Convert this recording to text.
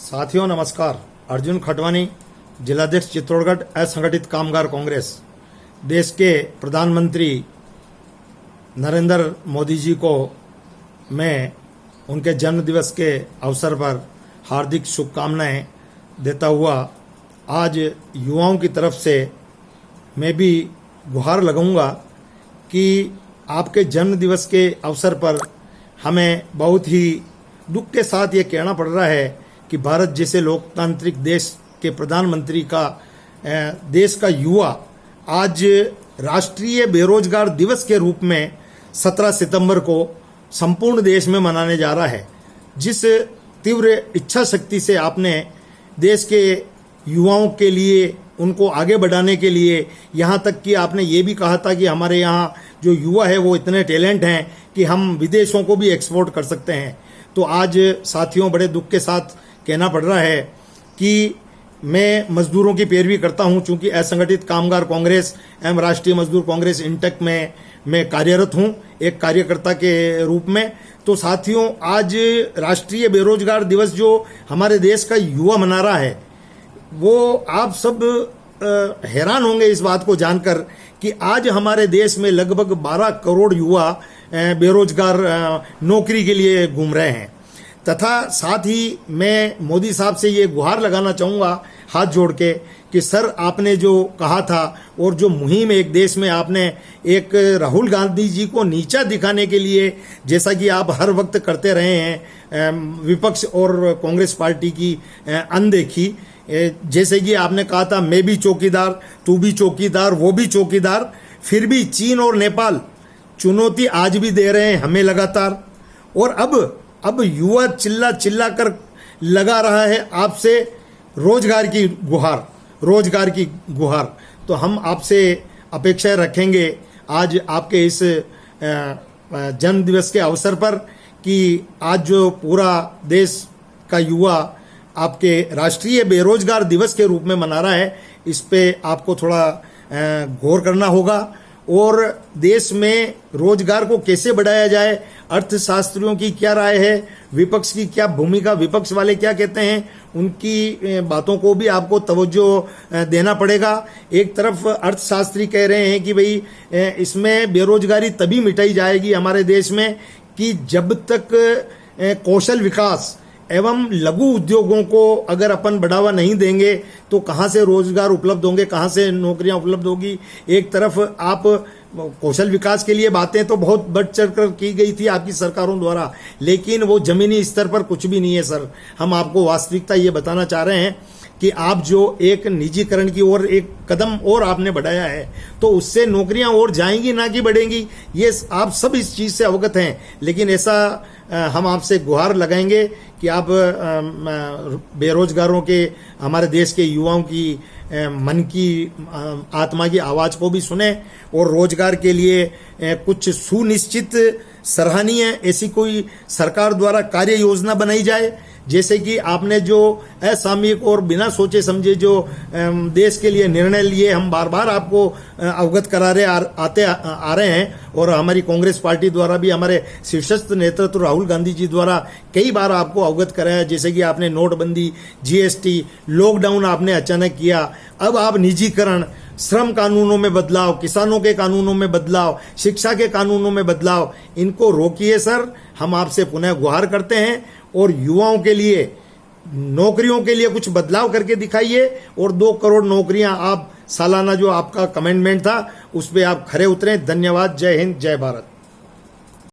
साथियों नमस्कार। अर्जुन खटवानी, जिलाध्यक्ष चित्तौड़गढ़ असंगठित कामगार कांग्रेस। देश के प्रधानमंत्री नरेंद्र मोदी जी को मैं उनके जन्म दिवस के अवसर पर हार्दिक शुभकामनाएं देता हुआ आज युवाओं की तरफ से मैं भी गुहार लगाऊंगा कि आपके जन्म दिवस के अवसर पर हमें बहुत ही दुख के साथ ये कहना पड़ रहा है कि भारत जैसे लोकतांत्रिक देश के प्रधानमंत्री का देश का युवा आज राष्ट्रीय बेरोजगार दिवस के रूप में 17 सितंबर को संपूर्ण देश में मनाने जा रहा है। जिस तीव्र इच्छा शक्ति से आपने देश के युवाओं के लिए उनको आगे बढ़ाने के लिए, यहाँ तक कि आपने ये भी कहा था कि हमारे यहाँ जो युवा है वो इतने टैलेंट हैं कि हम विदेशों को भी एक्सपोर्ट कर सकते हैं। तो आज साथियों बड़े दुख के साथ कहना पड़ रहा है कि मैं मजदूरों की पैरवी करता हूं, चूंकि असंगठित कामगार कांग्रेस एवं राष्ट्रीय मजदूर कांग्रेस इंटक में मैं कार्यरत हूं एक कार्यकर्ता के रूप में। तो साथियों आज राष्ट्रीय बेरोजगार दिवस जो हमारे देश का युवा मना रहा है, वो आप सब हैरान होंगे इस बात को जानकर कि आज हमारे देश में लगभग 12 करोड़ युवा बेरोजगार नौकरी के लिए घूम रहे हैं। तथा साथ ही मैं मोदी साहब से ये गुहार लगाना चाहूँगा हाथ जोड़ के कि सर आपने जो कहा था और जो मुहिम एक देश में आपने एक राहुल गांधी जी को नीचा दिखाने के लिए, जैसा कि आप हर वक्त करते रहे हैं, विपक्ष और कांग्रेस पार्टी की अनदेखी, जैसे कि आपने कहा था मैं भी चौकीदार, तू भी चौकीदार, वो भी चौकीदार, फिर भी चीन और नेपाल चुनौती आज भी दे रहे हैं हमें लगातार। और अब युवा चिल्ला चिल्ला कर लगा रहा है आपसे रोजगार की गुहार। तो हम आपसे अपेक्षा रखेंगे आज आपके इस जन्म दिवस के अवसर पर कि आज जो पूरा देश का युवा आपके राष्ट्रीय बेरोजगार दिवस के रूप में मना रहा है, इस पे आपको थोड़ा गौर करना होगा और देश में रोजगार को कैसे बढ़ाया जाए, अर्थशास्त्रियों की क्या राय है, विपक्ष की क्या भूमिका, विपक्ष वाले क्या कहते हैं, उनकी बातों को भी आपको तवज्जो देना पड़ेगा। एक तरफ अर्थशास्त्री कह रहे हैं कि भाई इसमें बेरोजगारी तभी मिटाई जाएगी हमारे देश में कि जब तक कौशल विकास एवं लघु उद्योगों को अगर अपन बढ़ावा नहीं देंगे तो कहाँ से रोजगार उपलब्ध होंगे, कहाँ से नौकरियां उपलब्ध होगी। एक तरफ आप कौशल विकास के लिए बातें तो बहुत बढ़ चढ़ कर की गई थी आपकी सरकारों द्वारा, लेकिन वो जमीनी स्तर पर कुछ भी नहीं है सर। हम आपको वास्तविकता ये बताना चाह रहे हैं कि आप जो एक निजीकरण की ओर एक कदम और आपने बढ़ाया है तो उससे नौकरियां और जाएंगी ना कि बढ़ेंगी, ये आप सब इस चीज़ से अवगत हैं। लेकिन ऐसा हम आपसे गुहार लगाएंगे कि आप बेरोजगारों के, हमारे देश के युवाओं की मन की आत्मा की आवाज़ को भी सुने और रोजगार के लिए कुछ सुनिश्चित सराहनीय ऐसी कोई सरकार द्वारा कार्य योजना बनाई जाए। जैसे कि आपने जो असामयिक और बिना सोचे समझे जो देश के लिए निर्णय लिए, हम बार बार आपको अवगत करा रहे आ रहे हैं और हमारी कांग्रेस पार्टी द्वारा भी, हमारे शीर्षस्थ नेतृत्व राहुल गांधी जी द्वारा कई बार आपको अवगत कराया। जैसे कि आपने नोटबंदी, जीएसटी, लॉकडाउन आपने अचानक किया, अब आप निजीकरण, श्रम कानूनों में बदलाव, किसानों के कानूनों में बदलाव, शिक्षा के कानूनों में बदलाव, इनको रोकिए सर। हम आपसे पुनः गुहार करते हैं और युवाओं के लिए, नौकरियों के लिए कुछ बदलाव करके दिखाइए और 2 करोड़ नौकरियां आप सालाना जो आपका कमिटमेंट था उस पर आप खरे उतरें। धन्यवाद। जय हिंद, जय भारत।